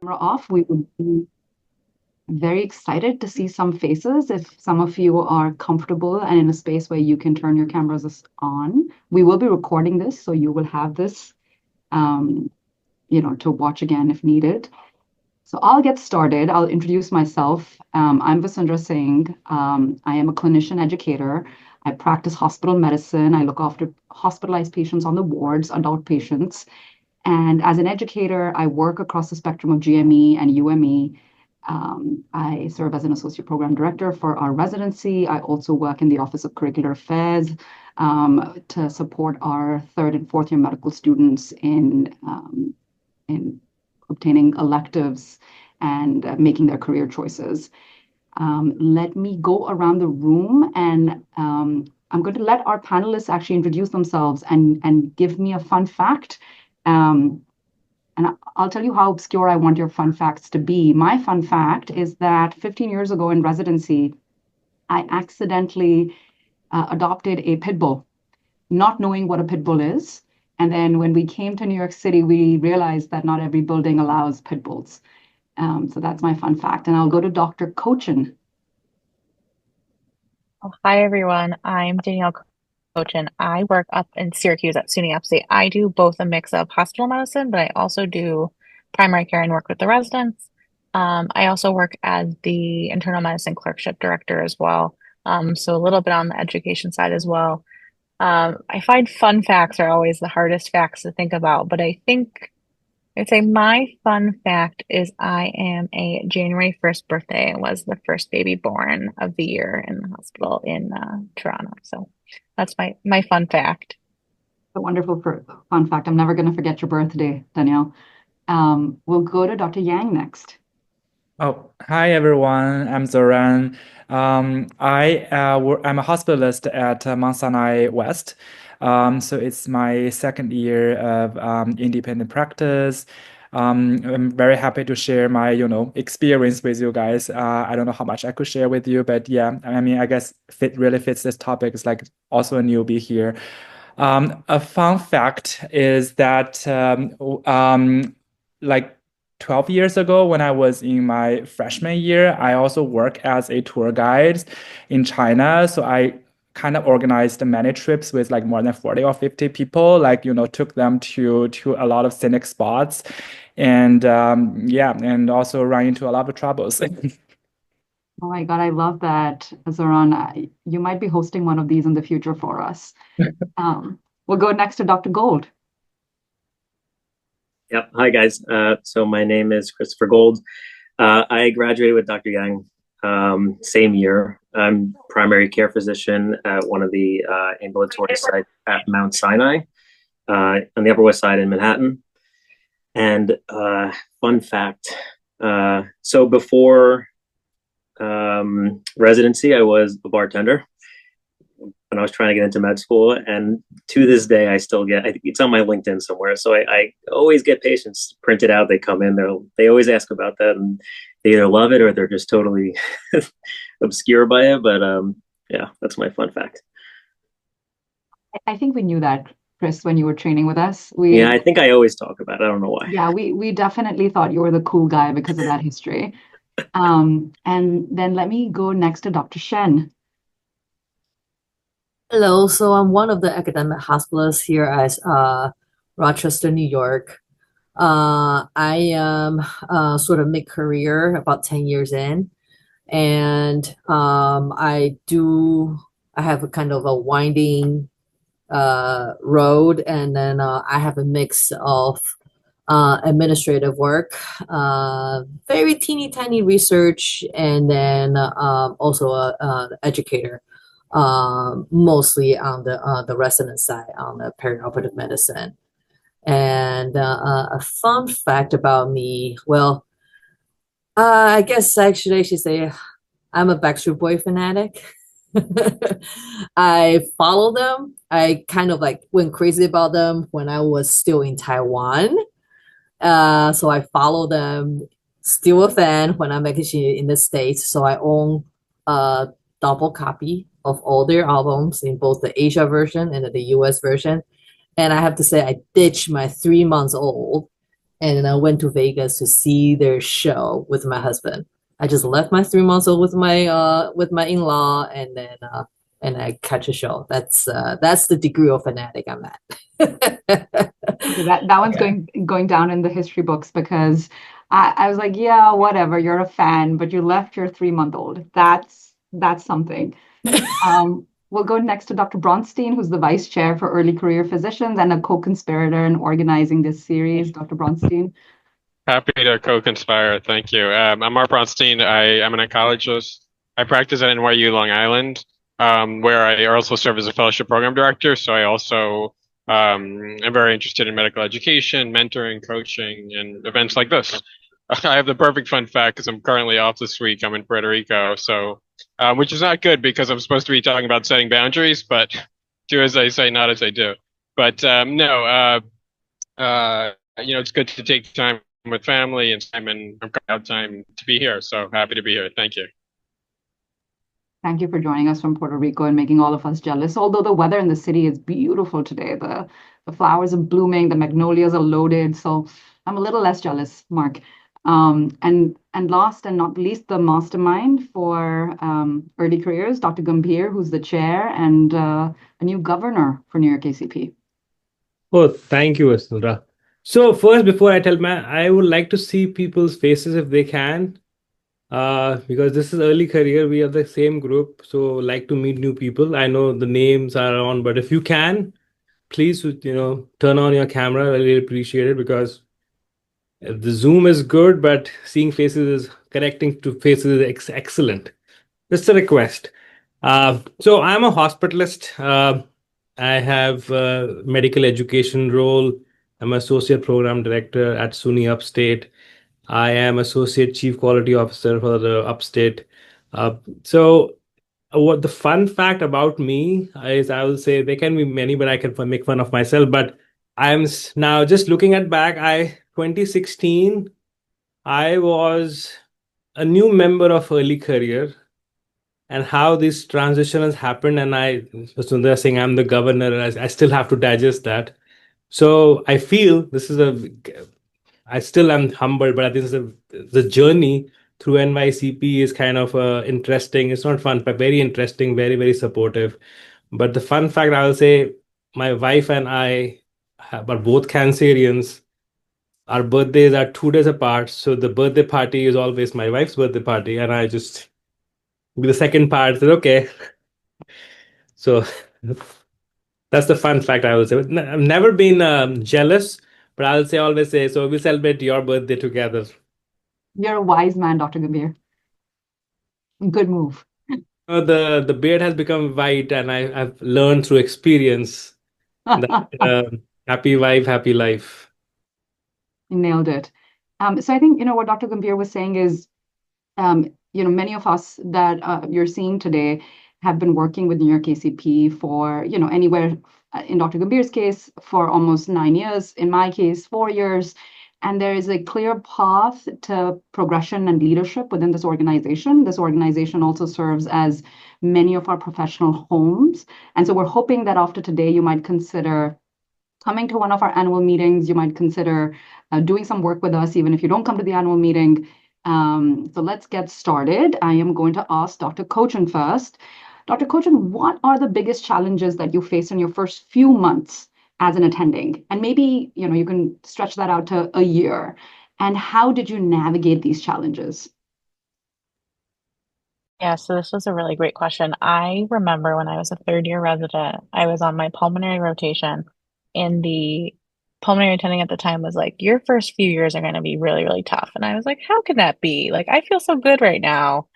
Camera off, we would be very excited to see some faces. If some of you are comfortable and in a space where you can turn your cameras on, we will be recording this, so you will have this, um, to watch again if needed. So I'll get started. I'll introduce myself. I'm Vasundhara Singh. I am a clinician educator. I practice hospital medicine. I look after hospitalized patients on the wards, adult patients. And as an educator, I work across the spectrum of GME and UME. I serve as an associate program director for our residency. I also work in the Office of Curricular Affairs to support our third and fourth year medical students in obtaining electives and making their career choices. Let me go around the room and I'm going to let our panelists actually introduce themselves and give me a fun fact. Um, and I'll tell you how obscure I want your fun facts to be. My fun fact is that 15 years ago in residency, I accidentally adopted a pit bull, not knowing what a pit bull is. And then when we came to New York City, we realized that not every building allows pit bulls. So that's my fun fact. And I'll go to Dr. Cochin. Oh, hi, everyone. I'm Danielle Cochin. I work up in Syracuse at SUNY Upstate. I do both a mix of hospital medicine, but I also do primary care and work with the residents. I also work as the internal medicine clerkship director as well. So a little bit on the education side as well. I find fun facts are always the hardest facts to think about, but I'd say my fun fact is I am a January 1st birthday and was the first baby born of the year in the hospital in Toronto. So that's my fun fact. A wonderful fun fact. I'm never going to forget your birthday, Danielle. We'll go to Dr. Yang next. Oh, hi everyone. I'm Zoran. I'm a hospitalist at Mount Sinai West. So it's my second year of independent practice. I'm very happy to share my, experience with you guys. I don't know how much I could share with you, but yeah, I mean, I guess really fits this topic. It's like also a newbie here. A fun fact is that like 12 years ago, when I was in my freshman year, I also worked as a tour guide in China. So I kind of organized many trips with like more than 40 or 50 people, like, took them to a lot of scenic spots. And yeah, and also ran into a lot of troubles. Oh my God, I love that, Zoran. You might be hosting one of these in the future for us. We'll go next to Dr. Gold. Yep. Hi, guys. So my name is Christopher Gold. I graduated with Dr. Yang same year. I'm primary care physician at one of the ambulatory sites at Mount Sinai on the Upper West Side in Manhattan. And fun fact, so before residency, I was a bartender when I was trying to get into med school. And to this day, I still get, I think it's on my LinkedIn somewhere. So I always get patients printed out. They come in, they always ask about that, and they either love it or they're just totally obscure by it. But yeah, that's my fun fact. I think we knew that, Chris, when you were training with us. Yeah, I think I always talk about it. I don't know why. Yeah, we definitely thought you were the cool guy because of that history. And then let me go next to Dr. Shen. Hello, so I'm one of the academic hospitalists here at Rochester, New York. I am sort of mid-career, about 10 years in, and I have a kind of a winding road, and then I have a mix of administrative work, very teeny tiny research, and then also a educator, mostly on the resident side, on the perioperative medicine. And a fun fact about me, well, I guess actually I should say I'm a Backstreet Boy fanatic. I follow them. I kind of like went crazy about them when I was still in Taiwan. So I follow them. Still a fan when I'm actually in the States. So I own a double copy of all their albums in both the Asia version and the US version. And I have to say, I ditched my 3 months old and I went to Vegas to see their show with my husband. I just left my 3 months old with my in-law, and then and I catch a show. That's the degree of fanatic I'm at. Okay, that one's Yeah. going down in the history books because I was like, yeah, whatever, you're a fan, but you left your 3-month-old. That's something. We'll go next to Dr. Bronstein, who's the vice chair for early career physicians and a co-conspirator in organizing this series. Dr. Bronstein. Happy to co-conspire. Thank you. I'm Mark Bronstein. I am an oncologist. I practice at NYU Long Island, where I also serve as a fellowship program director. So I also am very interested in medical education, mentoring, coaching, and events like this. I have the perfect fun fact because I'm currently off this week. I'm in Puerto Rico, so which is not good because I'm supposed to be talking about setting boundaries, but do as I say, not as I do. But no, it's good to take time with family and time, and I'm out time to be here. So happy to be here. Thank you. Thank you for joining us from Puerto Rico and making all of us jealous. Although the weather in the city is beautiful today, the flowers are blooming, the magnolias are loaded. So I'm a little less jealous, Mark. And last and not least, the mastermind for early careers, Dr. Gambhir, who's the chair and a new governor for New York ACP. Oh, thank you, Vasundhara. So first, before I tell I would like to see people's faces if they can, because this is early career. We are the same group, so like to meet new people. I know the names are on, but if you can, please, turn on your camera. I really appreciate it because the Zoom is good, but seeing faces is connecting to faces is excellent. Just a request. So I'm a hospitalist. I have a medical education role. I'm associate program director at SUNY Upstate. I am associate chief quality officer for the Upstate. So what the fun fact about me is, I will say there can be many, but I can make fun of myself. But I'm now just looking at back. 2016, I was a new member of early career, and how this transition has happened. And Sundar saying I'm the governor, and I still have to digest that. So I feel I still am humbled, but I think the journey through NYCP is kind of interesting. It's not fun, but very interesting, very, very supportive. But the fun fact I will say, my wife and I are both Cancerians. Our birthdays are 2 days apart. So the birthday party is always my wife's birthday party. And I just, the second part said, okay. So that's the fun fact I will say. I've never been jealous, but I'll say always say, so we'll celebrate your birthday together. You're a wise man, Dr. Gambhir. Good move. The beard has become white, and I've learned through experience that happy wife, happy life. You nailed it. So I think, what Dr. Gambhir was saying is, many of us that you're seeing today have been working with New York ACP for, anywhere, in Dr. Gambhir's case, for almost 9 years, in my case, 4 years. And there is a clear path to progression and leadership within this organization. This organization also serves as many of our professional homes. And so we're hoping that after today, you might consider coming to one of our annual meetings. You might consider doing some work with us, even if you don't come to the annual meeting. So let's get started. I am going to ask Dr. Cochin first. Dr. Cochin, what are the biggest challenges that you face in your first few months as an attending? And maybe, you can stretch that out to a year. And how did you navigate these challenges? Yeah, so this was a really great question. I remember when I was a third year resident, I was on my pulmonary rotation, and the pulmonary attending at the time was like, your first few years are going to be really, really tough. And I was like, how can that be? Like, I feel so good right now.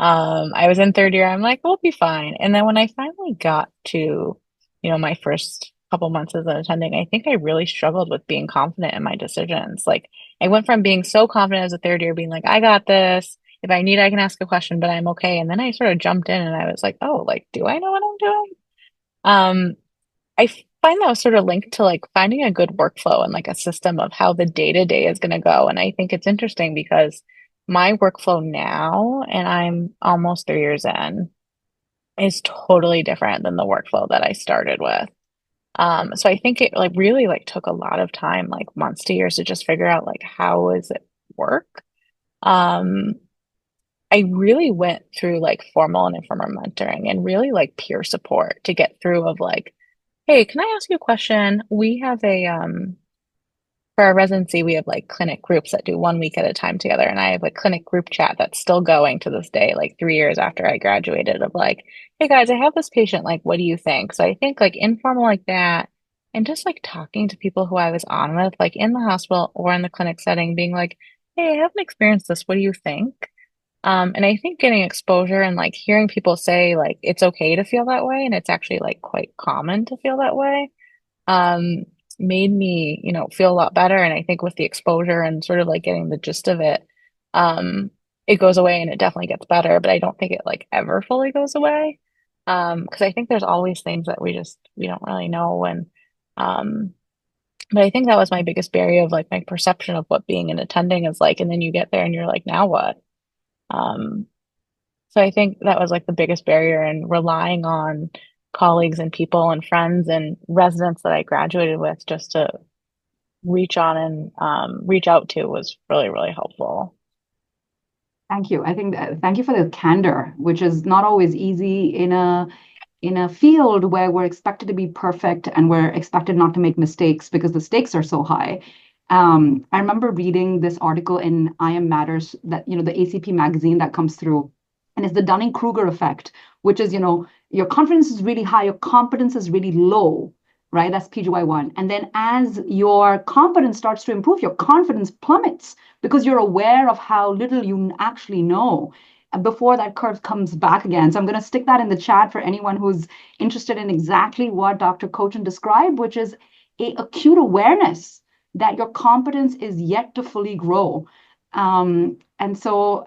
I was in third year. I'm like, we'll be fine. And then when I finally got to, my first couple months as an attending, I think I really struggled with being confident in my decisions. Like, I went from being so confident as a third year, being like, I got this. If I need, I can ask a question, but I'm okay. And then I sort of jumped in and I was like, oh, like, do I know what I'm doing? I find that was sort of linked to like finding a good workflow and like a system of how the day-to-day is going to go. And I think it's interesting because my workflow now, and I'm almost 3 years in, is totally different than the workflow that I started with. So I think it like really like took a lot of time, like months to years to just figure out like how does it work. Um, I really went through like formal and informal mentoring and really like peer support to get through of like, hey, can I ask you a question? We have a for our residency, we have like clinic groups that do 1 week at a time together. And I have a clinic group chat that's still going to this day, like 3 years after I graduated, of like, hey guys, I have this patient, like, what do you think? So I think like informal like that, and just like talking to people who I was on with, like in the hospital or in the clinic setting, being like, hey, I haven't experienced this. What do you think? And I think getting exposure and like hearing people say like it's okay to feel that way, and it's actually like quite common to feel that way, um, made me, feel a lot better. And I think with the exposure and sort of like getting the gist of it, it goes away and it definitely gets better, but I don't think it like ever fully goes away. Because I think there's always things that we don't really know. And um, but I think that was my biggest barrier of like my perception of what being an attending is like, and then you get there and you're like, now what? Um, so I think that was like the biggest barrier, and relying on colleagues and people and friends and residents that I graduated with just to reach on and reach out to was really, really helpful. Thank you. I think thank you for the candor, which is not always easy in a field where we're expected to be perfect and we're expected not to make mistakes because the stakes are so high. I remember reading this article in I Am Matters, that the ACP magazine that comes through, and it's the Dunning-Kruger effect, which is your confidence is really high, your competence is really low, right? That's PGY1. And then as your competence starts to improve, your confidence plummets because you're aware of how little you actually know before that curve comes back again. So I'm going to stick that in the chat for anyone who's interested in exactly what Dr. Cochin described, which is a acute awareness that your competence is yet to fully grow. And so,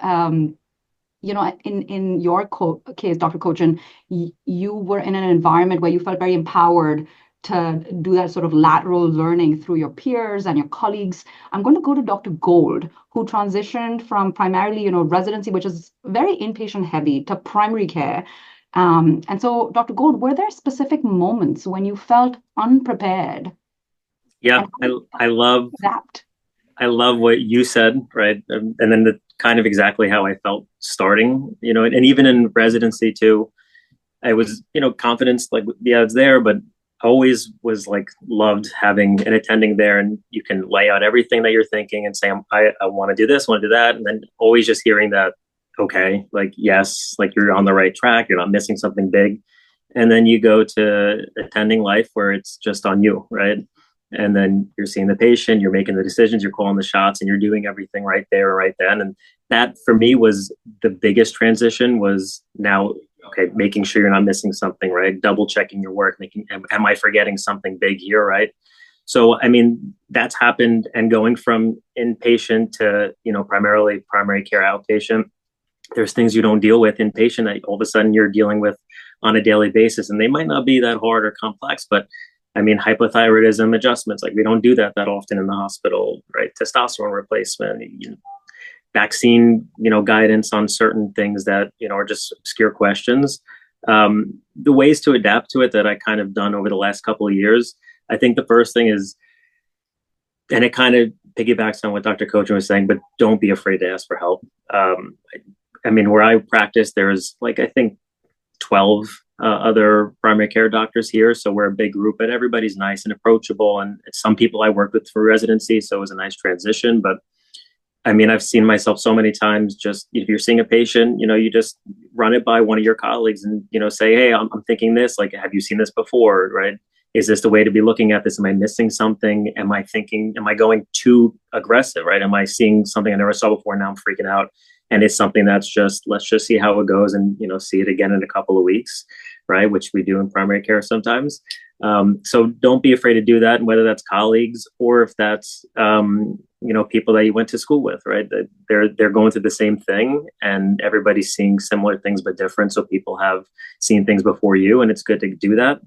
in your case, Dr. Cochin, you were in an environment where you felt very empowered to do that sort of lateral learning through your peers and your colleagues. I'm going to go to Dr. Gold, who transitioned from primarily, residency, which is very inpatient heavy, to primary care. And so, Dr. Gold, were there specific moments when you felt unprepared? Yeah, I love that. I love what you said, right? And then the kind of exactly how I felt starting, and even in residency too, I was, confidence, like, yeah, it's there, but always was like loved having an attending there, and you can lay out everything that you're thinking and say, I want to do this, want to do that. And then always just hearing that, okay, like, yes, like you're on the right track, you're not missing something big. And then you go to attending life where it's just on you, right? And then you're seeing the patient, you're making the decisions, you're calling the shots, and you're doing everything right there and right then. And that for me was the biggest transition, was now, okay, making sure you're not missing something, right? Double checking your work, am I forgetting something big here, right? So, I mean, that's happened, and going from inpatient to, primarily primary care outpatient, there's things you don't deal with inpatient that all of a sudden you're dealing with on a daily basis, and they might not be that hard or complex, but I mean, hypothyroidism adjustments, like we don't do that often in the hospital, right? Testosterone replacement, vaccine, guidance on certain things that, are just obscure questions. The ways to adapt to it that I kind of done over the last couple of years, I think the first thing is, and it kind of piggybacks on what Dr. Cochin was saying, but don't be afraid to ask for help. I mean, where I practice, there's like, I think 12 other primary care doctors here. So we're a big group, but everybody's nice and approachable. And some people I worked with for residency, so it was a nice transition. But I mean, I've seen myself so many times, just if you're seeing a patient, you just run it by one of your colleagues and, say, hey, I'm thinking this, like, have you seen this before, right? Is this the way to be looking at this? Am I missing something? Am I going too aggressive, right? Am I seeing something I never saw before? Now I'm freaking out. And it's something that's just, let's just see how it goes and, see it again in a couple of weeks, right? Which we do in primary care sometimes. So don't be afraid to do that. And whether that's colleagues or if that's, people that you went to school with, right? They're going through the same thing, and everybody's seeing similar things, but different. So people have seen things before you, and it's good to do that.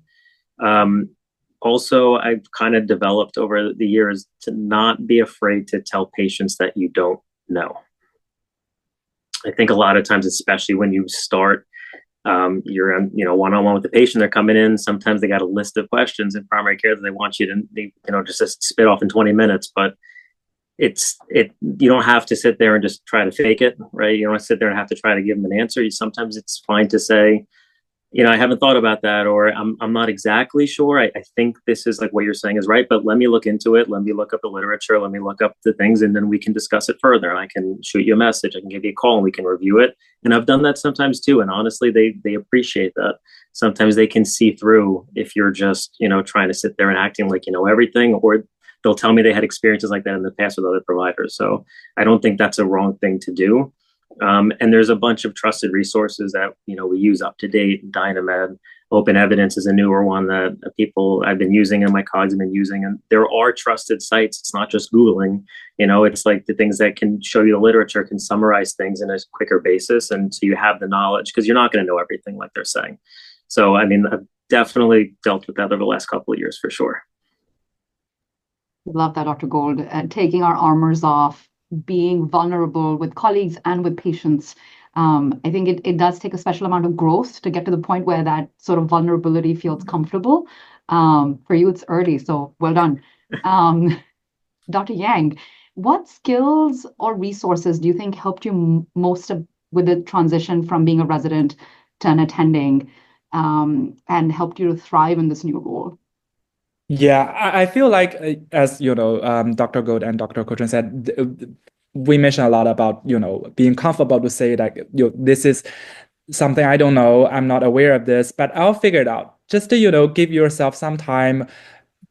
Also, I've kind of developed over the years to not be afraid to tell patients that you don't know. I think a lot of times, especially when you start, You're on, one-on-one with the patient. They're coming in. Sometimes they got a list of questions in primary care that they want you to, just spit off in 20 minutes. But you don't have to sit there and just try to fake it, right? You don't sit there and have to try to give them an answer. Sometimes it's fine to say, I haven't thought about that, or I'm not exactly sure. I think this is like what you're saying is right, but let me look into it. Let me look up the literature. Let me look up the things, and then we can discuss it further. And I can shoot you a message. I can give you a call, and we can review it. And I've done that sometimes too. And honestly, they appreciate that. Sometimes they can see through if you're just, trying to sit there and acting like you know everything, or they'll tell me they had experiences like that in the past with other providers. So I don't think that's a wrong thing to do. And there's a bunch of trusted resources that we use. UpToDate, Dynamed, Open Evidence is a newer one that people I've been using and my colleagues have been using. And there are trusted sites. It's not just Googling. It's like the things that can show you the literature, can summarize things in a quicker basis, and so you have the knowledge, because you're not going to know everything like they're saying. So I mean, I've definitely dealt with that over the last couple of years for sure. Love that, Dr. Gold. Taking our armors off, being vulnerable with colleagues and with patients. I think it does take a special amount of growth to get to the point where that sort of vulnerability feels comfortable. For you, it's early, so well done. Dr. Yang, what skills or resources do you think helped you most with the transition from being a resident to an attending, and helped you to thrive in this new role? Yeah, I feel like, as Dr. Gold and Dr. Cochrane said, we mentioned a lot about, being comfortable to say that, this is something I don't know, I'm not aware of this, but I'll figure it out. Just to, give yourself some time.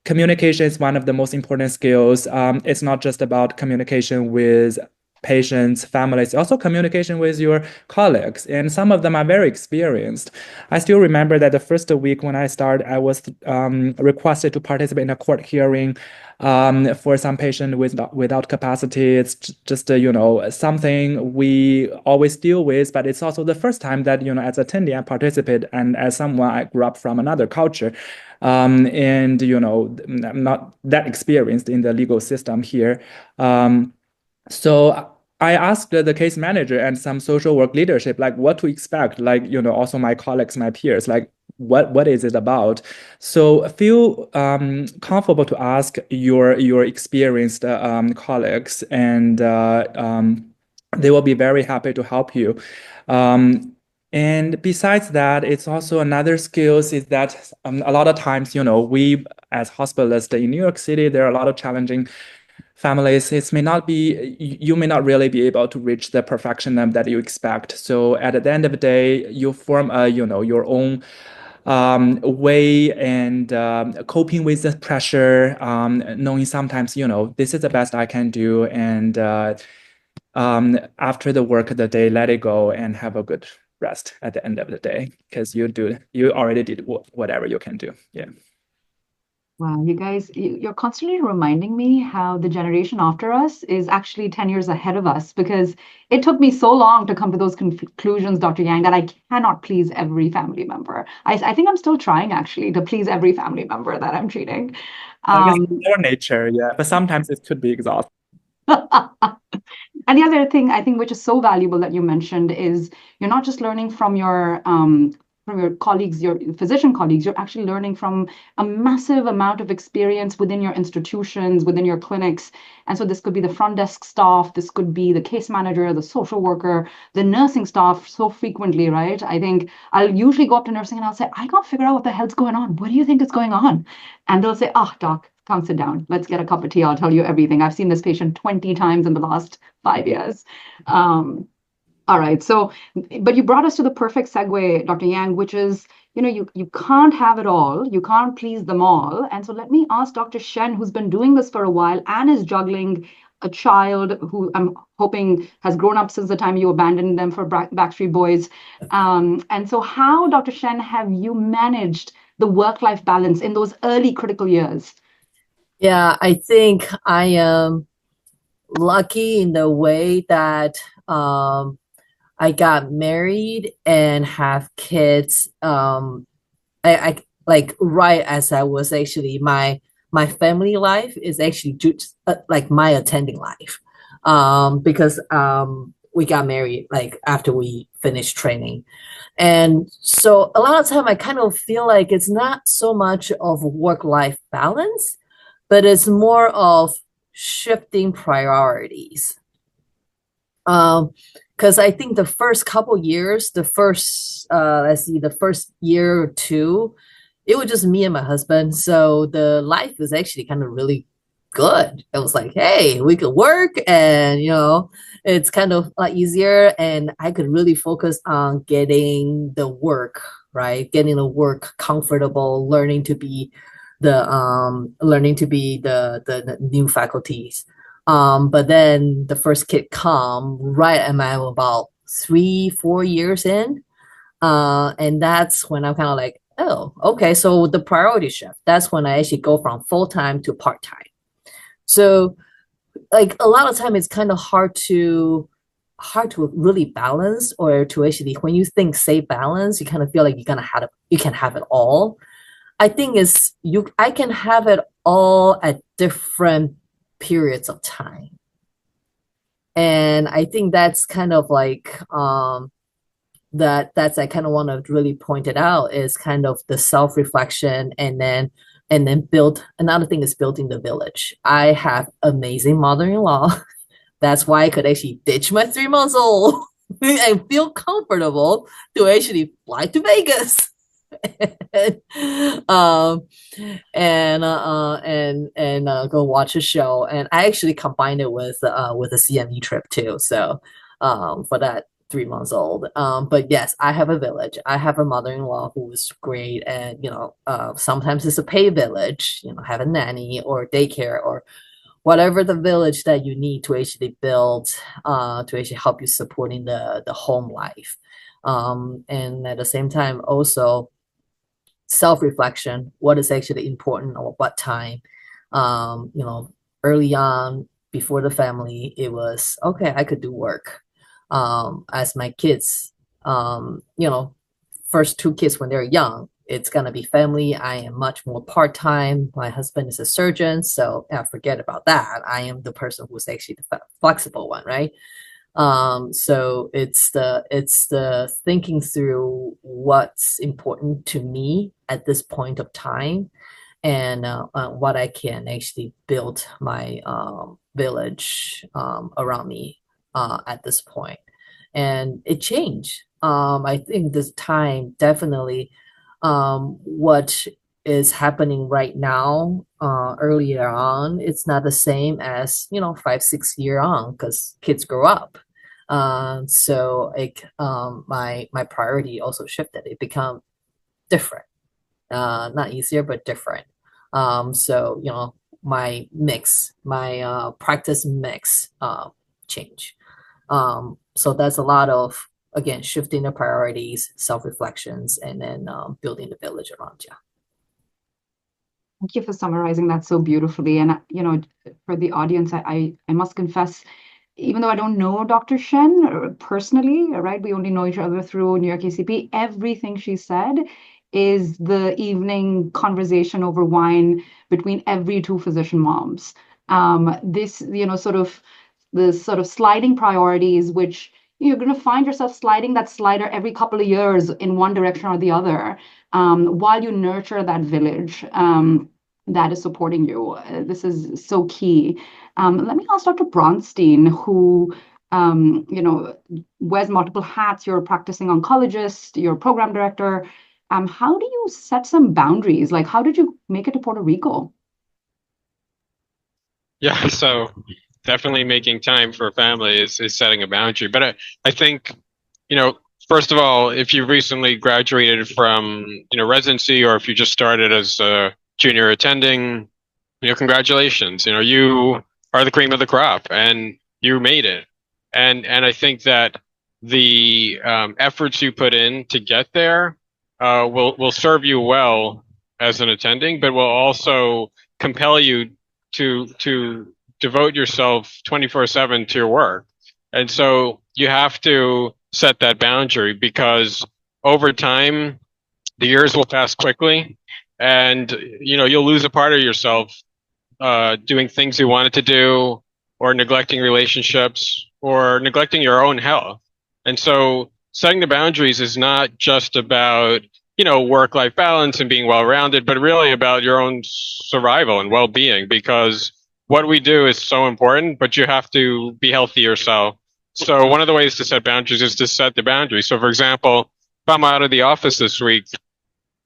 Communication is one of the most important skills. It's not just about communication with patients, families, also communication with your colleagues. And some of them are very experienced. I still remember that the first week when I started, I was requested to participate in a court hearing for some patient without capacity. It's just, something we always deal with, but it's also the first time that, as attendee, I participate, and as someone, I grew up from another culture. And, I'm not that experienced in the legal system here. So I asked the case manager and some social work leadership, like what to expect, like, also my colleagues, my peers, like what is it about? So feel comfortable to ask your experienced colleagues, and they will be very happy to help you. And besides that, it's also another skills is that a lot of times, we as hospitalists in New York City, there are a lot of challenging families. You may not really be able to reach the perfection that you expect. So at the end of the day, you form your own way and coping with the pressure, knowing sometimes, this is the best I can do. And after the work of the day, let it go and have a good rest at the end of the day, because you already did whatever you can do. Yeah. Wow, you guys, you're constantly reminding me how the generation after us is actually 10 years ahead of us, because it took me so long to come to those conclusions, Dr. Yang, that I cannot please every family member. I think I'm still trying actually to please every family member that I'm treating. I guess it's our nature, yeah, but sometimes it could be exhausting. And the other thing I think which is so valuable that you mentioned is you're not just learning from your colleagues, your physician colleagues, you're actually learning from a massive amount of experience within your institutions, within your clinics. And so this could be the front desk staff, this could be the case manager, the social worker, the nursing staff so frequently, right? I think I'll usually go up to nursing and I'll say, I can't figure out what the hell's going on. What do you think is going on? And they'll say, doc, come sit down. Let's get a cup of tea. I'll tell you everything. I've seen this patient 20 times in the last 5 years. All right. So, but you brought us to the perfect segue, Dr. Yang, which is, you can't have it all. You can't please them all. And so let me ask Dr. Shen, who's been doing this for a while and is juggling a child who I'm hoping has grown up since the time you abandoned them for Backstreet Boys. And so how, Dr. Shen, have you managed the work-life balance in those early critical years? Yeah, I think I am lucky in the way that I got married and have kids. I like right as I was actually my family life is actually just like my attending life, because we got married, like after we finished training. And so a lot of time I kind of feel like it's not so much of work-life balance, but it's more of shifting priorities. Because I think the first couple years, the first year or two, it was just me and my husband. So the life was actually kind of really good. It was like, hey, we could work, and it's kind of a lot easier, and I could really focus on getting the work, right? Getting the work comfortable, learning to be the new faculties. But then the first kid come right at my about 3-4 years in. And that's when I'm kind of like, oh, okay. So the priority shift, that's when I actually go from full-time to part-time. So like a lot of time it's kind of hard to really balance, or to actually, when you think say balance, you kind of feel like you can have it all. I think I can have it all at different periods of time. And I think that's kind of like that's I kind of want to really point it out, is kind of the self-reflection, and then build. Another thing is building the village. I have amazing mother-in-law. That's why I could actually ditch my 3 months old and feel comfortable to actually fly to Vegas. and go watch a show. And I actually combined it with a CME trip too. So for that 3 months old. But yes, I have a village. I have a mother-in-law who is great, and sometimes it's a paid village. Have a nanny or daycare or whatever the village that you need to actually build to actually help you supporting the home life. And at the same time, also self-reflection, what is actually important or what time. Early on, before the family, it was okay, I could do work. As my kids, first 2 kids when they're young, it's gonna be family. I am much more part-time. My husband is a surgeon, so forget about that. I am the person who's actually the flexible one, right? So it's the thinking through what's important to me at this point of time, and what I can actually build my village around me at this point. And it changed. I think this time definitely what is happening right now, earlier on, it's not the same as 5-6 year on, because kids grow up. So my priority also shifted. It become different, not easier but different. So my practice mix change. So that's a lot of, again, shifting the priorities, self-reflections, and then building the village around you. Thank you for summarizing that so beautifully. And for the audience, I must confess, even though I don't know Dr. Shen personally, right? We only know each other through New York ACP. Everything she said is the evening conversation over wine between every 2 physician moms. This, sort of the sort of sliding priorities, which you're going to find yourself sliding that slider every couple of years in one direction or the other, while you nurture that village that is supporting you. This is so key. Let me ask Dr. Bronstein, who wears multiple hats. You're a practicing oncologist, you're a program director. How do you set some boundaries? Like, how did you make it to Puerto Rico? Yeah, so definitely making time for family is setting a boundary. But I think, first of all, if you recently graduated from, residency, or if you just started as a junior attending, congratulations. You are the cream of the crop and you made it. And I think that the efforts you put in to get there will serve you well as an attending, but will also compel you to devote yourself 24/7 to your work. And so you have to set that boundary, because over time, the years will pass quickly, and you'll lose a part of yourself doing things you wanted to do, or neglecting relationships, or neglecting your own health. And so setting the boundaries is not just about, work-life balance and being well-rounded, but really about your own survival and well-being, because what we do is so important, but you have to be healthy yourself. So one of the ways to set boundaries is to set the boundaries. So for example, if I'm out of the office this week,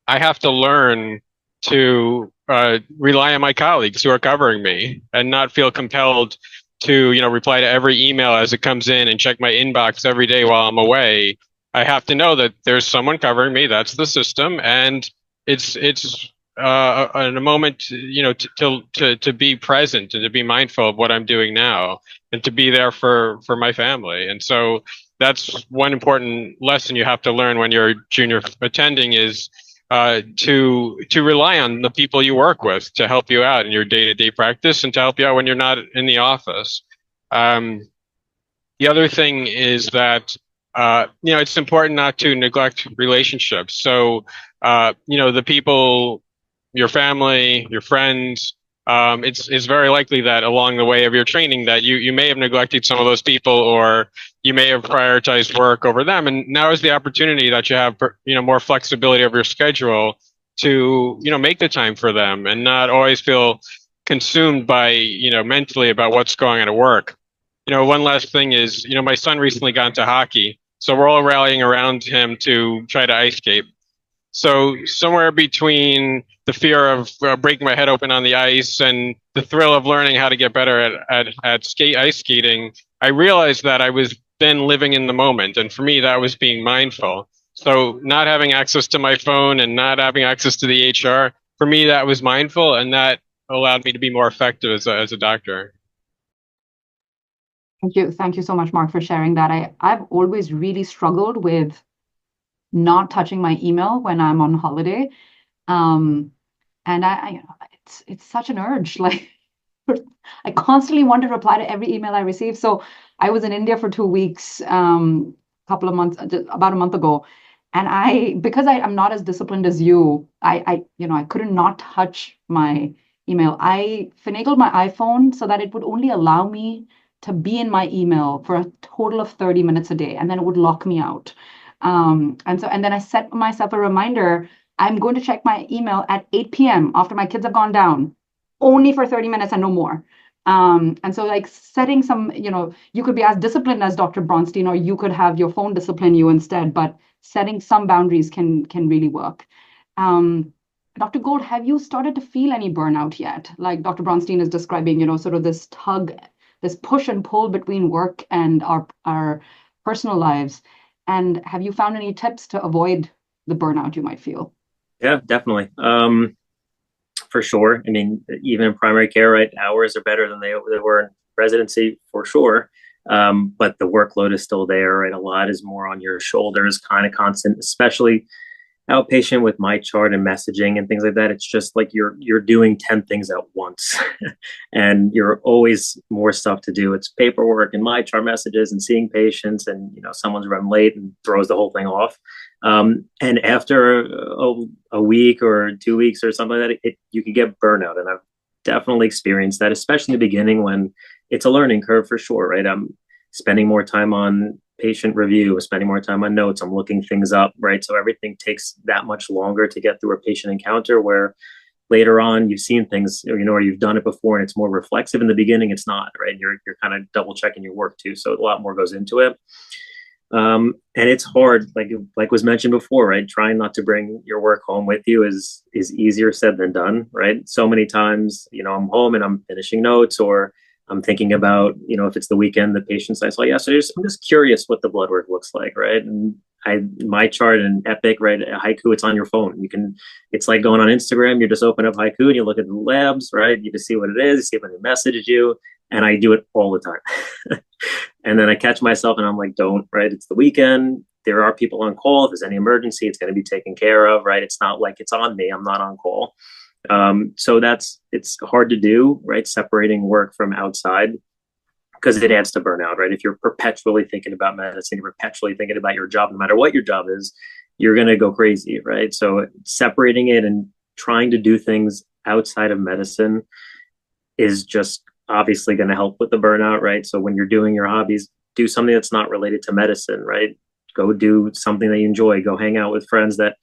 I have to learn to rely on my colleagues who are covering me and not feel compelled to, reply to every email as it comes in and check my inbox every day while I'm away. I have to know that there's someone covering me. That's the system, and it's in a moment, to be present and to be mindful of what I'm doing now and to be there for my family. And so that's one important lesson you have to learn when you're junior attending is to rely on the people you work with to help you out in your day-to-day practice and to help you out when you're not in the office. The other thing is that it's important not to neglect relationships. So the people, your family, your friends, it's very likely that along the way of your training that you may have neglected some of those people, or you may have prioritized work over them. And now is the opportunity that you have, more flexibility of your schedule to, make the time for them and not always feel consumed by, mentally about what's going on at work. One last thing is, my son recently got into hockey, so we're all rallying around him to try to ice skate. So somewhere between the fear of breaking my head open on the ice and the thrill of learning how to get better at ice skating, I realized that I was then living in the moment. And for me, that was being mindful. So not having access to my phone and not having access to the HR, for me, that was mindful, and that allowed me to be more effective as a doctor. Thank you. Thank you so much, Mark, for sharing that. I've always really struggled with not touching my email when I'm on holiday. And it's such an urge. Like I constantly want to reply to every email I receive. So I was in India for 2 weeks, about a month ago. And because I'm not as disciplined as you, I couldn't not touch my email. I finagled my iPhone so that it would only allow me to be in my email for a total of 30 minutes a day, and then it would lock me out. And then I set myself a reminder. I'm going to check my email at 8 p.m. after my kids have gone down, only for 30 minutes and no more. And so like setting some, you could be as disciplined as Dr. Bronstein, or you could have your phone discipline you instead, but setting some boundaries can really work. Dr. Gold, have you started to feel any burnout yet? Like Dr. Bronstein is describing, sort of this tug, this push and pull between work and our personal lives. And have you found any tips to avoid the burnout you might feel? Yeah, definitely. For sure. I mean, even in primary care, right, hours are better than they were in residency, for sure. But the workload is still there, right? A lot is more on your shoulders, kind of constant, especially outpatient with my chart and messaging and things like that. It's just like you're doing 10 things at once and you're always more stuff to do. It's paperwork and my chart messages and seeing patients, and someone's run late and throws the whole thing off. And after a week or 2 weeks or something like that, you can get burnout. And I've definitely experienced that, especially in the beginning when it's a learning curve, for sure, right? I'm spending more time on patient review, spending more time on notes, I'm looking things up, right? So everything takes that much longer to get through a patient encounter, where later on you've seen things, or you've done it before and it's more reflexive. In the beginning, it's not, right? You're kind of double checking your work too. So a lot more goes into it. And it's hard, like was mentioned before, right? Trying not to bring your work home with you is easier said than done, right? So many times, I'm home and I'm finishing notes, or I'm thinking about, if it's the weekend, the patients I saw yesterday, I'm just curious what the blood work looks like, right? And my chart and Epic, right? Haiku, it's on your phone. It's like going on Instagram. You just open up Haiku and you look at the labs, right? You just see what it is, you see when they messaged you. And I do it all the time. And then I catch myself and I'm like, don't, right? It's the weekend. There are people on call. If there's any emergency, it's going to be taken care of, right? It's not like it's on me. I'm not on call. So it's hard to do, right? Separating work from outside, because it adds to burnout, right? If you're perpetually thinking about medicine, you're perpetually thinking about your job, no matter what your job is, you're going to go crazy, right? So separating it and trying to do things outside of medicine is just obviously going to help with the burnout, right? So when you're doing your hobbies, do something that's not related to medicine, right? Go do something that you enjoy. Go hang out with friends that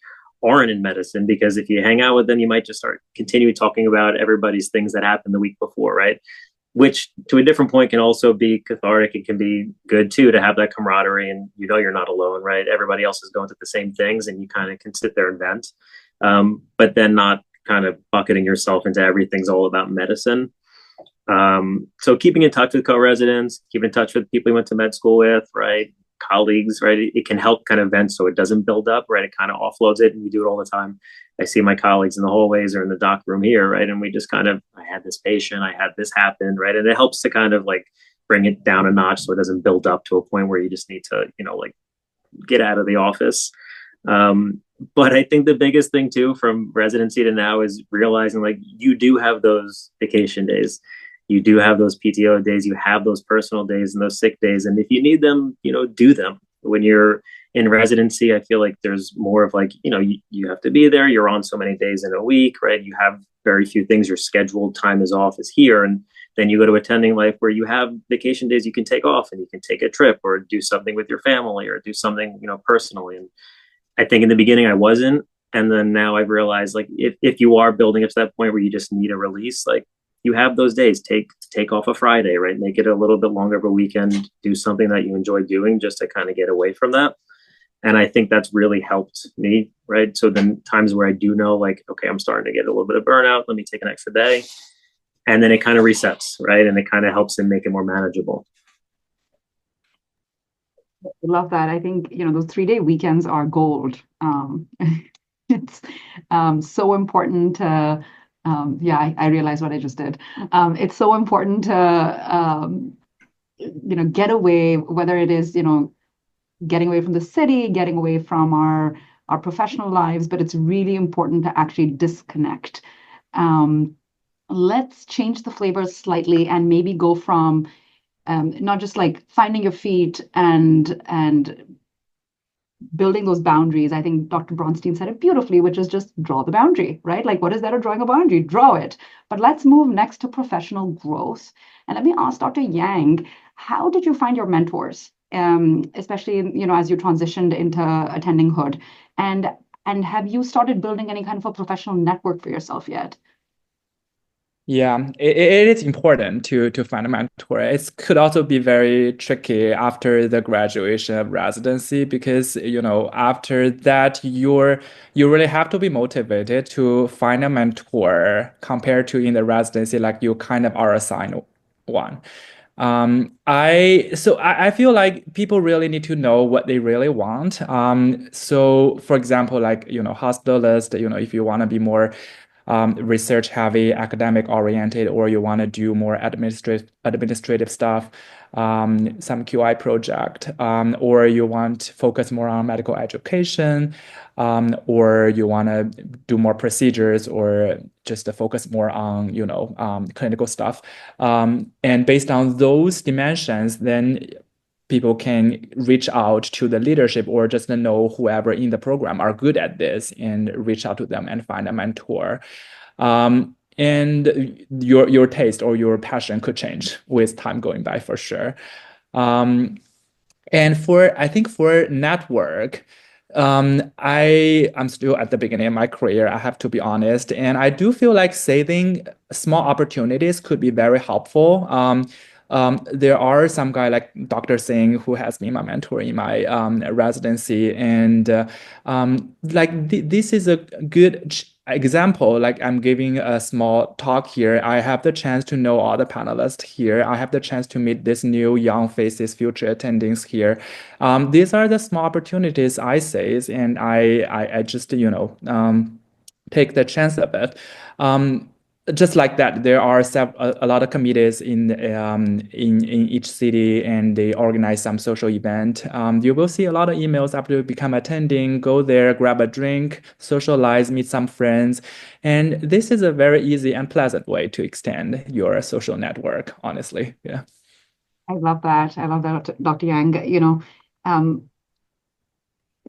aren't in medicine, because if you hang out with them, you might just start continue talking about everybody's things that happened the week before, right? Which to a different point can also be cathartic. It can be good too to have that camaraderie, and you're not alone, right? Everybody else is going through the same things, and you kind of can sit there and vent, but then not kind of bucketing yourself into everything's all about medicine. So keeping in touch with co-residents, keeping in touch with people you went to med school with, right? Colleagues, right? It can help kind of vent so it doesn't build up, right? It kind of offloads it, and we do it all the time. I see my colleagues in the hallways or in the doc room here, right? And we just kind of, I had this patient, I had this happen, right? And it helps to kind of like bring it down a notch so it doesn't build up to a point where you just need to, like get out of the office. But I think the biggest thing too from residency to now is realizing like you do have those vacation days. You do have those PTO days, you have those personal days and those sick days. And if you need them, do them. When you're in residency, I feel like there's more of like, you have to be there. You're on so many days in a week, right? You have very few things. Your scheduled time is off is here. And then you go to attending life where you have vacation days you can take off, and you can take a trip or do something with your family or do something, personally. And I think in the beginning I wasn't. And then now I've realized like if you are building up to that point where you just need a release, like you have those days, take off a Friday, right? Make it a little bit longer of a weekend, do something that you enjoy doing just to kind of get away from that. And I think that's really helped me, right? So then times where I do know like, okay, I'm starting to get a little bit of burnout, let me take an extra day. And then it kind of resets, right? And it kind of helps and make it more manageable. I love that. I think, those 3-day weekends are gold. It's so important to, I realize what I just did. It's so important to, get away, whether it is, getting away from the city, getting away from our professional lives, but it's really important to actually disconnect. Let's change the flavors slightly and maybe go from not just like finding your feet and building those boundaries. I think Dr. Bronstein said it beautifully, which is just draw the boundary, right? Like, what is that of drawing a boundary? Draw it. But let's move next to professional growth. And let me ask Dr. Yang, how did you find your mentors, especially, as you transitioned into attending Hood? And have you started building any kind of a professional network for yourself yet? Yeah, it is important to find a mentor. It could also be very tricky after the graduation of residency because after that you really have to be motivated to find a mentor compared to in the residency, like you kind of are assigned one. I feel like people really need to know what they really want. So for example, like hospitalist, if you want to be more research heavy, academic oriented, or you want to do more administrative stuff, some QI project, or you want to focus more on medical education, or you want to do more procedures, or just to focus more on clinical stuff. And based on those dimensions, then people can reach out to the leadership or just know whoever in the program are good at this and reach out to them and find a mentor. And your taste or your passion could change with time going by for sure. And I think for network, I'm still at the beginning of my career, I have to be honest. And I do feel like saving small opportunities could be very helpful. There are some guy like Dr. Singh who has been my mentor in my residency, and this is a good example. Like I'm giving a small talk here. I have the chance to know all the panelists here. I have the chance to meet these new young faces, future attendings here. These are the small opportunities I seize, and I just take the chance of it. Just like that, there are a lot of committees in each city, and they organize some social event. You will see a lot of emails after you become attending. Go there, grab a drink, socialize, meet some friends, and this is a very easy and pleasant way to extend your social network. Honestly, yeah. I love that. I love that, Dr. Yang.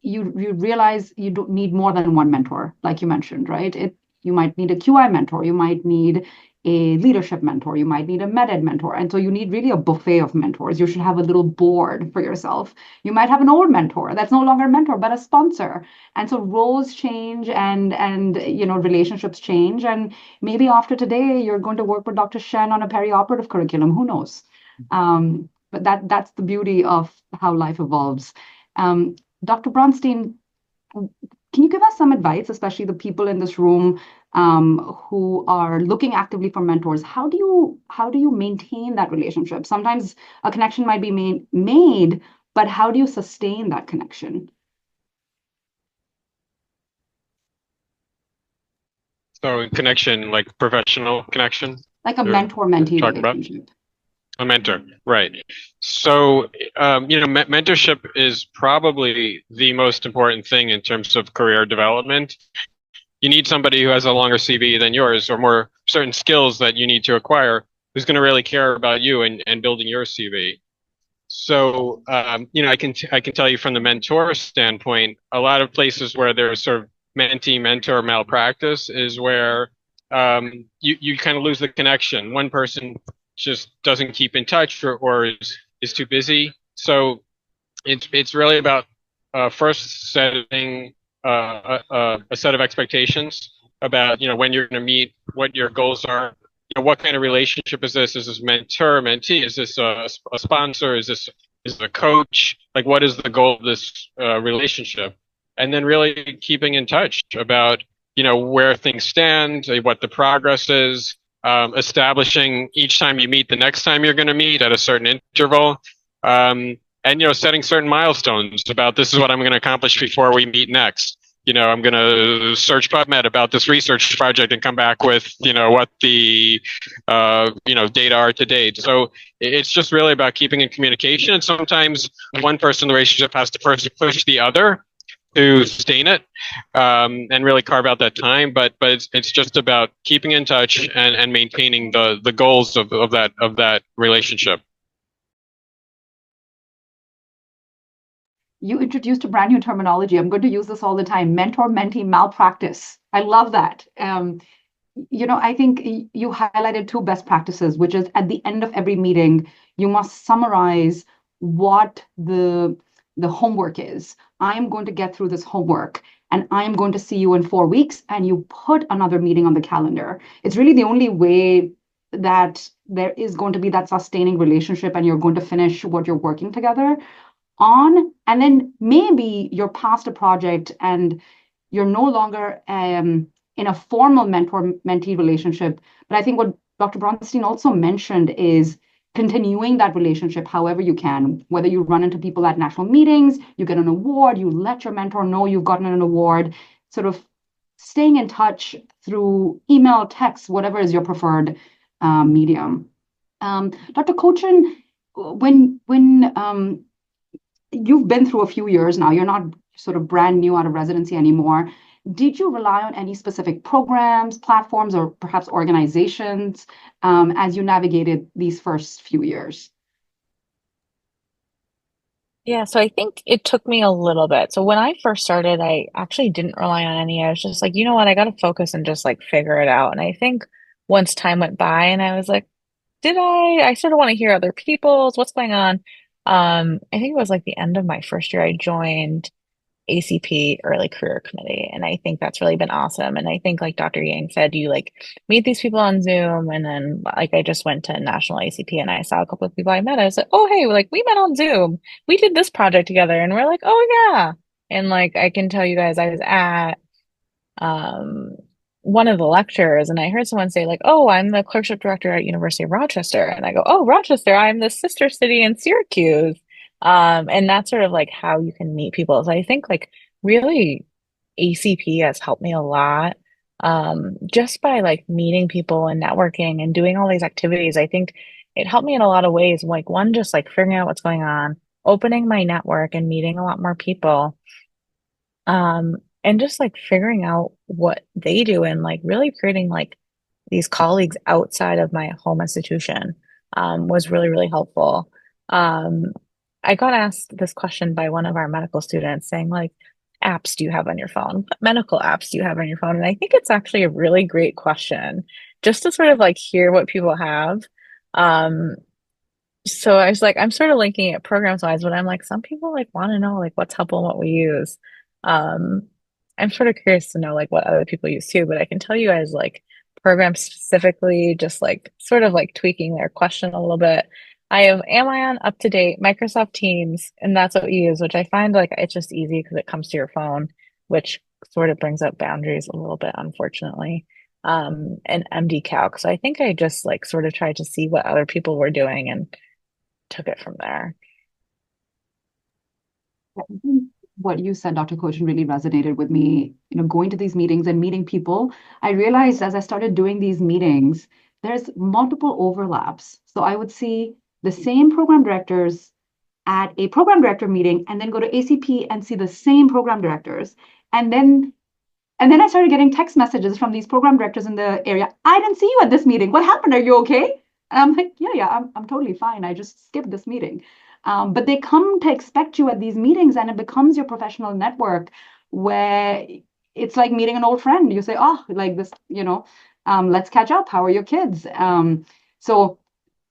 You realize you don't need more than one mentor, like you mentioned, right? You might need a QI mentor. You might need a leadership mentor, you might need a med ed mentor. And so you need really a buffet of mentors. You should have a little board for yourself. You might have an old mentor that's no longer a mentor, but a sponsor. And so roles change and relationships change. And maybe after today, you're going to work with Dr. Shen on a perioperative curriculum. Who knows? But that's the beauty of how life evolves. Dr. Bronstein, can you give us some advice, especially the people in this room who are looking actively for mentors? How do you maintain that relationship? Sometimes a connection might be made, but how do you sustain that connection? So connection, like professional connection? Like a mentor-mentee relationship. About? A mentor, right. So, mentorship is probably the most important thing in terms of career development. You need somebody who has a longer CV than yours or more certain skills that you need to acquire who's going to really care about you and building your CV. So, I can tell you from the mentor standpoint, a lot of places where there's sort of mentee-mentor malpractice is where you kind of lose the connection. One person just doesn't keep in touch or is too busy. So it's really about first setting a set of expectations about when you're going to meet, what your goals are. What kind of relationship is this? Is this mentor, mentee? Is this a sponsor? Is it a coach? Like, what is the goal of this relationship? And then really keeping in touch about where things stand, what the progress is. Establishing each time you meet the next time you're going to meet at a certain interval, and setting certain milestones about this is what I'm going to accomplish before we meet next. I'm going to search PubMed about this research project and come back with what the data are to date. So it's just really about keeping in communication, and sometimes one person in the relationship has to first push the other to sustain it and really carve out that time, but it's just about keeping in touch and maintaining the goals of that relationship. You introduced a brand new terminology. I'm going to use this all the time: mentor-mentee malpractice. I love that. I think you highlighted two best practices, which is at the end of every meeting, you must summarize what the homework is. I'm going to get through this homework and I'm going to see you in 4 weeks, and you put another meeting on the calendar. It's really the only way that there is going to be that sustaining relationship and you're going to finish what you're working together on. And then maybe you're past a project and you're no longer in a formal mentor-mentee relationship. But I think what Dr. Bronstein also mentioned is continuing that relationship however you can, whether you run into people at national meetings, you get an award, you let your mentor know you've gotten an award, sort of staying in touch through email, text, whatever is your preferred medium. Dr. Cochin, when you've been through a few years now, you're not sort of brand new out of residency anymore. Did you rely on any specific programs, platforms, or perhaps organizations as you navigated these first few years? Yeah, so I think it took me a little bit. So when I first started, I actually didn't rely on any. I was just like, you know what, I got to focus and just like figure it out. And I think once time went by and I was like, I sort of want to hear other people's, what's going on. I think it was like the end of my first year, I joined ACP Early Career Committee. And I think that's really been awesome. And I think like Dr. Yang said, you like meet these people on Zoom. And then like I just went to National ACP and I saw a couple of people I met. I was like, oh, hey, like we met on Zoom. We did this project together. And we're like, oh yeah. And like I can tell you guys, I was at one of the lectures and I heard someone say like, oh, I'm the clerkship director at University of Rochester. And I go, oh, Rochester, I'm the sister city in Syracuse. And that's sort of like how you can meet people. So I think like really ACP has helped me a lot. Just by like meeting people and networking and doing all these activities, I think it helped me in a lot of ways. Like one, just like figuring out what's going on, opening my network and meeting a lot more people. And just like figuring out what they do and like really creating like these colleagues outside of my home institution was really, really helpful. I got asked this question by one of our medical students saying like, apps do you have on your phone? What medical apps do you have on your phone? And I think it's actually a really great question. just to sort of like hear what people have. Um, so I was like, I'm sort of linking it programs wise, but I'm like, some people like want to know like what's helpful and what we use. Um, I'm sort of curious to know like what other people use too, but I can tell you guys like programs specifically, just like sort of like tweaking their question a little bit. I have Am I on up to date Microsoft Teams, and that's what we use, which I find like it's just easy because it comes to your phone, which sort of brings up boundaries a little bit, unfortunately. And MD Calc. So I think I just like sort of tried to see what other people were doing and took it from there. I think what you said, Dr. Cochin, really resonated with me. Going to these meetings and meeting people, I realized as I started doing these meetings, there's multiple overlaps. So I would see the same program directors at a program director meeting and then go to ACP and see the same program directors. And then I started getting text messages from these program directors in the area. I didn't see you at this meeting. What happened? Are you okay? And I'm like, yeah, I'm totally fine. I just skipped this meeting. But they come to expect you at these meetings, and it becomes your professional network where it's like meeting an old friend. You say, oh, like this, let's catch up. How are your kids? So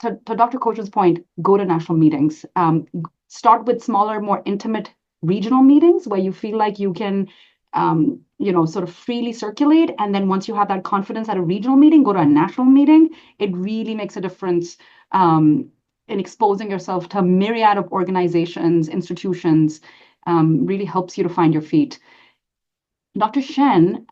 to Dr. Cochin's point, go to national meetings. Start with smaller, more intimate regional meetings where you feel like you can sort of freely circulate. And then once you have that confidence at a regional meeting, go to a national meeting. It really makes a difference in exposing yourself to a myriad of organizations, institutions, really helps you to find your feet. Dr. Shen,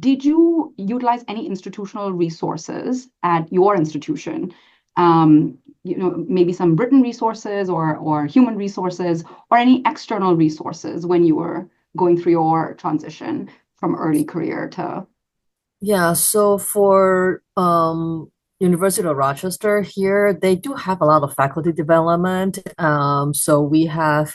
did you utilize any institutional resources at your institution? Maybe some written resources or human resources or any external resources when you were going through your transition from early career to. Yeah, so for University of Rochester here, they do have a lot of faculty development. So we have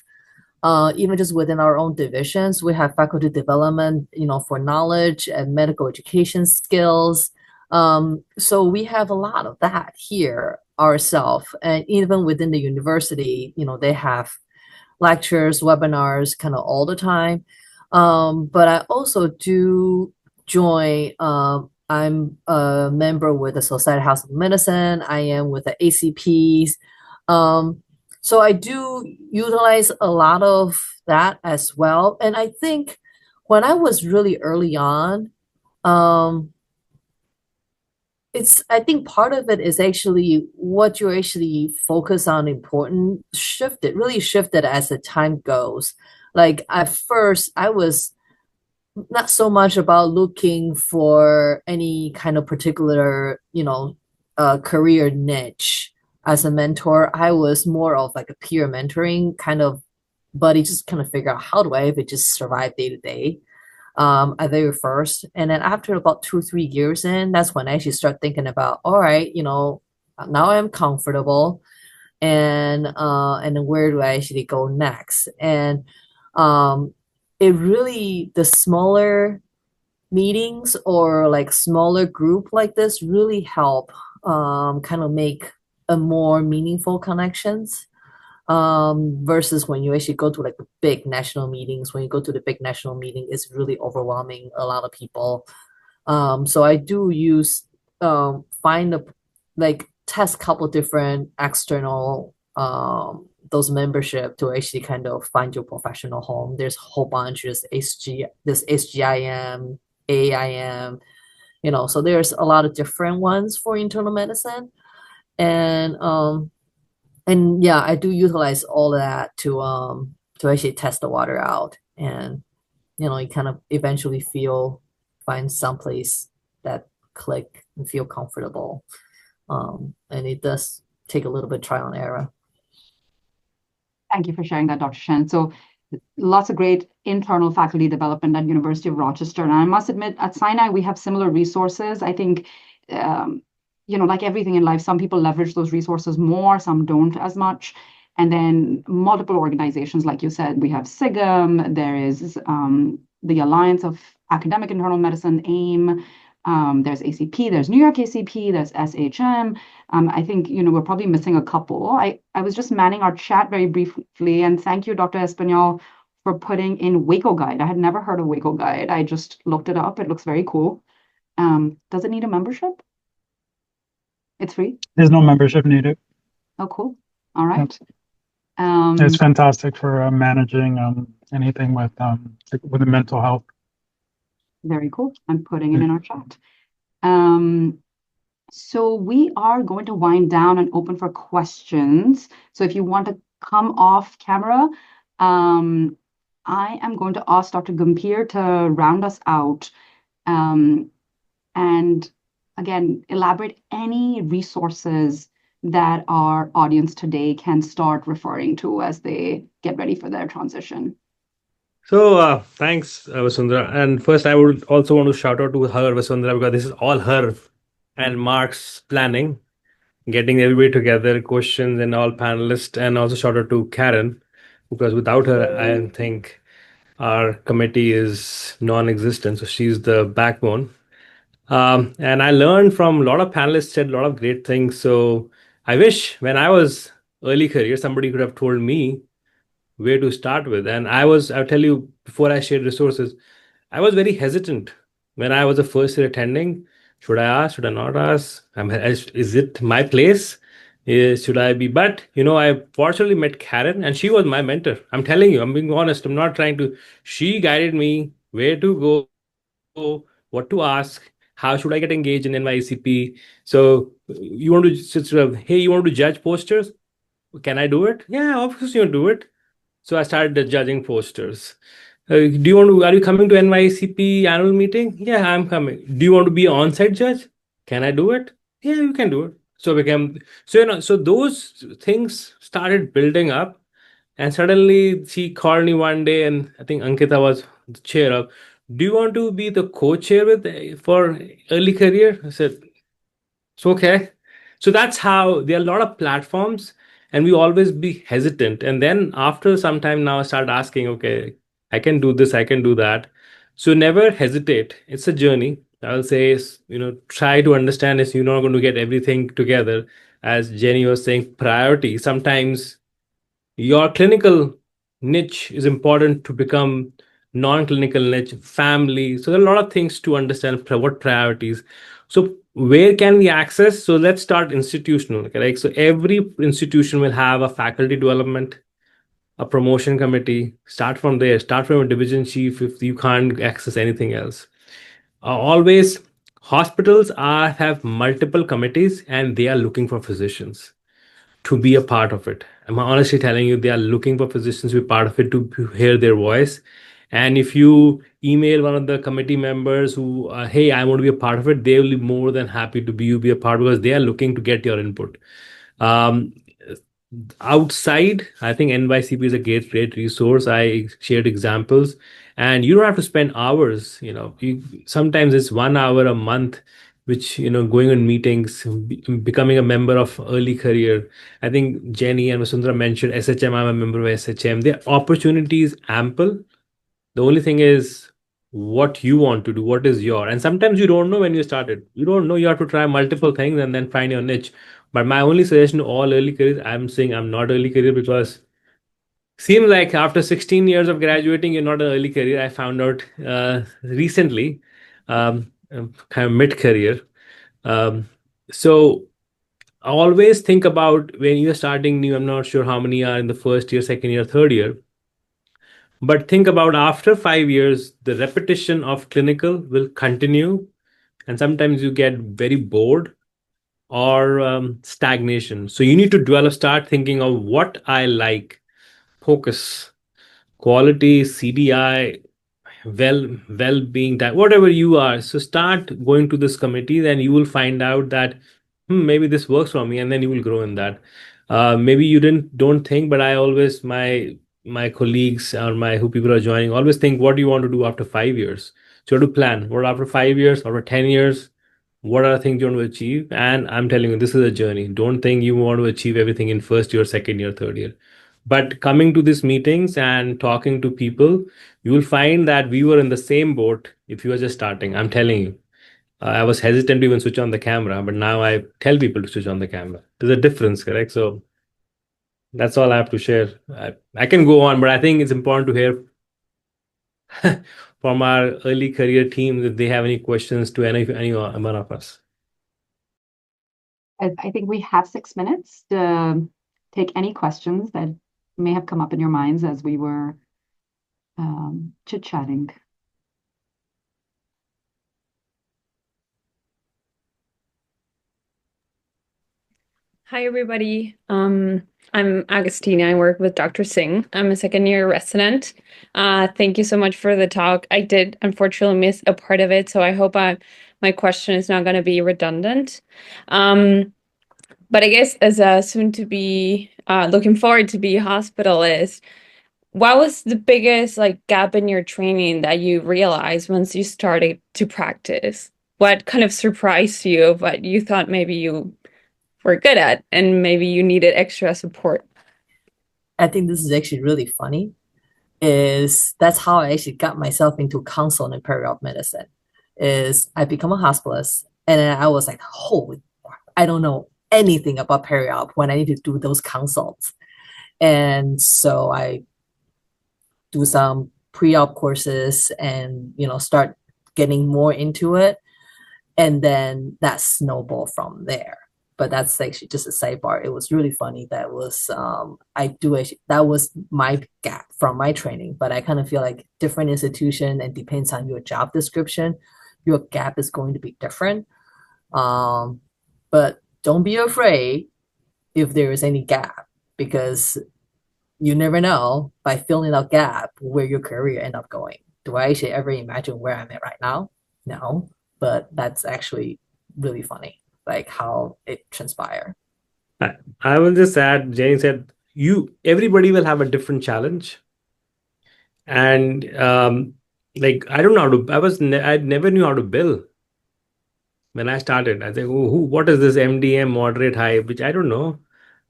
even just within our own divisions, we have faculty development, for knowledge and medical education skills. So we have a lot of that here ourselves. And even within the university, they have lectures, webinars kind of all the time. But I also do join, I'm a member with the Society House of Medicine. I am with the ACPs. So I do utilize a lot of that as well. And I think when I was really early on, I think part of it is actually what you actually focus on really shifted as the time goes. Like at first, I was not so much about looking for any kind of particular, career niche as a mentor. I was more of like a peer mentoring kind of buddy, just kind of figure out how do I even just survive day to day at very first. And then after about 2, 3 years in, that's when I actually start thinking about, all right, now I'm comfortable and then where do I actually go next? And it really, the smaller meetings or like smaller group like this really help kind of make a more meaningful connections versus when you actually go to like the big national meetings. When you go to the big national meeting, it's really overwhelming a lot of people. So I do use test couple different external those membership to actually kind of find your professional home. There's a whole bunch. There's SGIM, AIM, so there's a lot of different ones for internal medicine. And yeah, I do utilize all of that to actually test the water out. And you kind of eventually find someplace that click and feel comfortable. And it does take a little bit trial and error. Thank you for sharing that, Dr. Shen. So lots of great internal faculty development at University of Rochester. And I must admit, at Sinai, we have similar resources. I think, like everything in life, some people leverage those resources more, some don't as much. And then multiple organizations, like you said, we have SIGM, there is the Alliance of Academic Internal Medicine, AIM, there's ACP, there's New York ACP, there's SHM. I think, we're probably missing a couple. I was just manning our chat very briefly, and thank you, Dr. Espanol, for putting in Waco Guide. I had never heard of Waco Guide. I just looked it up. It looks very cool. Does it need a membership? It's free? There's no membership needed. Oh, cool. All right. It's fantastic for managing anything with the mental health. Very cool. I'm putting it in our chat. So we are going to wind down and open for questions. So if you want to come off camera, I am going to ask Dr. Gumpir to round us out. And again, elaborate any resources that our audience today can start referring to as they get ready for their transition. So thanks, Vasundhara. And first, I would also want to shout out to her, Vasundhara, because this is all her and Mark's planning, getting everybody together, questions and all panelists, and also shout out to Karen, because without her, I think our committee is non-existent. So she's the backbone. And I learned from a lot of panelists said a lot of great things. So I wish when I was early career, somebody could have told me where to start with. And I'll tell you, before I shared resources, I was very hesitant when I was a first year attending. Should I ask? Should I not ask? Is it my place? Should I be? But, I fortunately met Karen and she was my mentor. I'm telling you, I'm being honest. I'm not trying to. She guided me where to go, what to ask, how should I get engaged in NYCP. So you want to sort of, hey, you want to judge posters? Can I do it? Yeah, obviously you do it. So I started judging posters. Are you coming to NYCP annual meeting? Yeah, I'm coming. Do you want to be an on-site judge? Can I do it? Yeah, you can do it. So those things started building up, and suddenly she called me one day, and I think Ankita was the chair of, do you want to be the co-chair for early career? I said, it's okay. So that's how there are a lot of platforms, and we always be hesitant. And then after some time now, I start asking, okay, I can do this, I can do that. So never hesitate. It's a journey. I'll say, try to understand is you're not going to get everything together. As Jenny was saying, priority. Sometimes your clinical niche is important to become non-clinical niche, family. So there are a lot of things to understand what priorities. So where can we access? So let's start institutional. Okay, right? So every institution will have a faculty development, a promotion committee. Start from there. Start from a division chief if you can't access anything else. Always, hospitals have multiple committees and they are looking for physicians to be a part of it. I'm honestly telling you, they are looking for physicians to be part of it, to hear their voice. And if you email one of the committee members who, hey, I want to be a part of it, they will be more than happy to be a part, because they are looking to get your input. Outside, I think NYCP is a great resource. I shared examples, and you don't have to spend hours. Sometimes it's 1 hour a month, which going on meetings, becoming a member of early career. I think Jenny and Vasundhara mentioned SHM. I'm a member of SHM. The opportunity is ample. The only thing is what you want to do, what is and sometimes you don't know when you started. You don't know, you have to try multiple things and then find your niche. But my only suggestion to all early careers, I'm saying I'm not early career because seems like after 16 years of graduating, you're not an early career. I found out recently, kind of mid-career. So always think about when you're starting new, I'm not sure how many are in the first year, second year, third year. But think about after 5 years, the repetition of clinical will continue. And sometimes you get very bored or stagnation. So you need to start thinking of what I like, focus, quality, CDI, well-being, that whatever you are. So start going to this committee, then you will find out that maybe this works for me, and then you will grow in that. Maybe you don't think, but I always my colleagues or who people are joining always think, what do you want to do after 5 years? So you have to plan what after 5 years, after 10 years, what are the things you want to achieve. And I'm telling you, this is a journey. Don't think you want to achieve everything in first year, second year, third year. But coming to these meetings and talking to people, you will find that we were in the same boat if you were just starting. I'm telling you. I was hesitant to even switch on the camera, but now I tell people to switch on the camera. There's a difference, correct? So that's all I have to share. I can go on, but I think it's important to hear from our early career team if they have any questions to any one of us. I think we have 6 minutes to take any questions that may have come up in your minds as we were chit-chatting. Hi, everybody. I'm Agustina. I work with Dr. Singh. I'm a second-year resident. Thank you so much for the talk. I did unfortunately miss a part of it, so I hope my question is not going to be redundant. But I guess as a soon-to-be looking forward to be a hospitalist, what was the biggest gap in your training that you realized once you started to practice? What kind of surprised you, but you thought maybe you were good at and maybe you needed extra support? I think this is actually really funny. That's how I actually got myself into consult and peri-op medicine. I become a hospitalist, and then I was like, holy, I don't know anything about peri-op when I need to do those consults. And so I do some pre-op courses and start getting more into it, and then that snowballed from there. But that's actually just a sidebar. It was really funny. That was that was my gap from my training. But I kind of feel like different institution, and depends on your job description, your gap is going to be different. But don't be afraid if there is any gap, because you never know by filling out gap where your career end up going. Do I actually ever imagine where I'm at right now? No, but that's actually really funny, like how it transpired. I will just add, Jane said, everybody will have a different challenge. And I don't know how to, I never knew how to bill. When I started, I said, what is this MDM moderate high, which I don't know.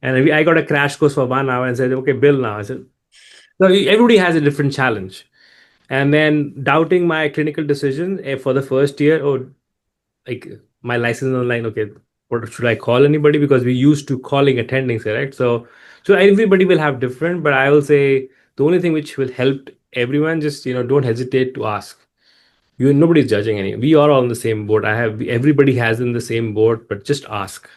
And I got a crash course for 1 hour and said, okay, bill now. I said, so everybody has a different challenge. And then doubting my clinical decision for the first year, or like my license online, okay, what should I call anybody? Because we used to calling attendings, correct? So everybody will have different, but I will say the only thing which will help everyone, just don't hesitate to ask. Nobody's judging any. We are all in the same boat. Everybody has in the same boat, but just ask.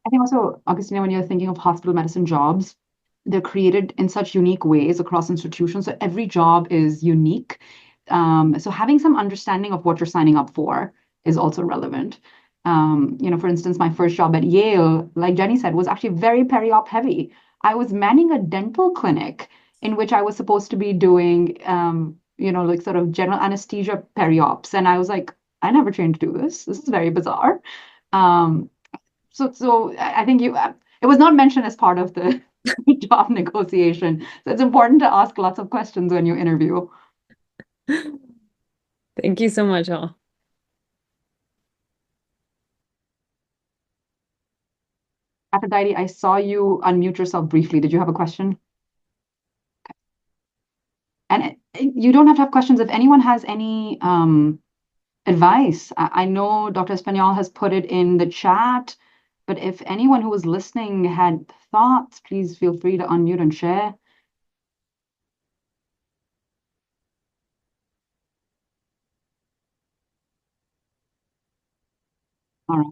I think also, Augustina, when you're thinking of hospital medicine jobs, they're created in such unique ways across institutions. So every job is unique. So having some understanding of what you're signing up for is also relevant. For instance, my first job at Yale, like Jenny said, was actually very peri-op heavy. I was manning a dental clinic in which I was supposed to be doing, sort of general anesthesia peri-ops. And I was like, I never trained to do this. This is very bizarre. So I think it was not mentioned as part of the job negotiation. So it's important to ask lots of questions when you interview. Thank you so much, all. Aphrodite, I saw you unmute yourself briefly. Did you have a question? Okay. And you don't have to have questions. If anyone has any advice, I know Dr. Espanol has put it in the chat, but if anyone who was listening had thoughts, please feel free to unmute and share. All right.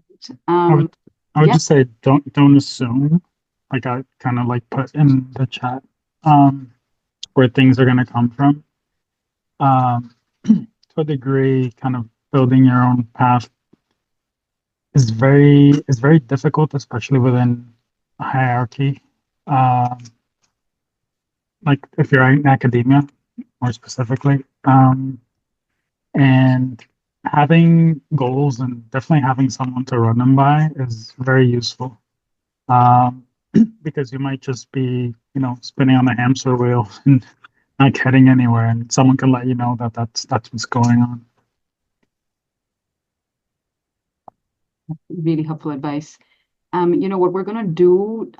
I would just say don't assume. Like I kind of put in the chat where things are going to come from. To a degree, kind of building your own path is very difficult, especially within a hierarchy. Like if you're in academia, more specifically, and having goals and definitely having someone to run them by is very useful. Because you might just be, spinning on the hamster wheel and not getting anywhere, and someone can let you know that's what's going on. Really helpful advice. What we're going to do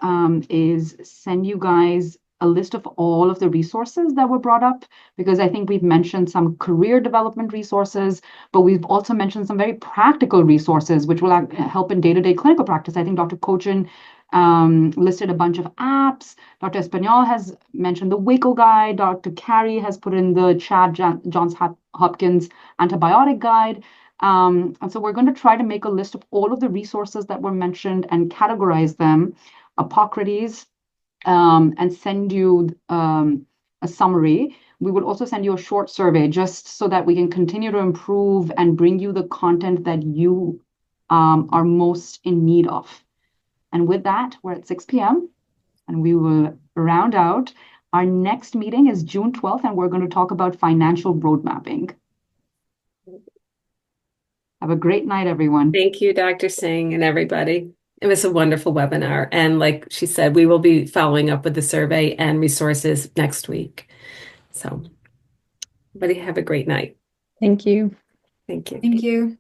is send you guys a list of all of the resources that were brought up, because I think we've mentioned some career development resources, but we've also mentioned some very practical resources which will help in day-to-day clinical practice. I think Dr. Cochin listed a bunch of apps. Dr. Espanol has mentioned the Waco guide. Dr. Carey has put in the chat Johns Hopkins antibiotic guide. And so we're going to try to make a list of all of the resources that were mentioned and categorize them, Hippocrates, and send you a summary. We will also send you a short survey just so that we can continue to improve and bring you the content that you are most in need of. And with that, we're at 6 p.m. and we will round out. Our next meeting is June 12th, and we're going to talk about financial road mapping. Have a great night, everyone. Thank you, Dr. Singh and everybody. It was a wonderful webinar. And like she said, we will be following up with the survey and resources next week. So everybody have a great night. Thank you. Thank you. Thank you.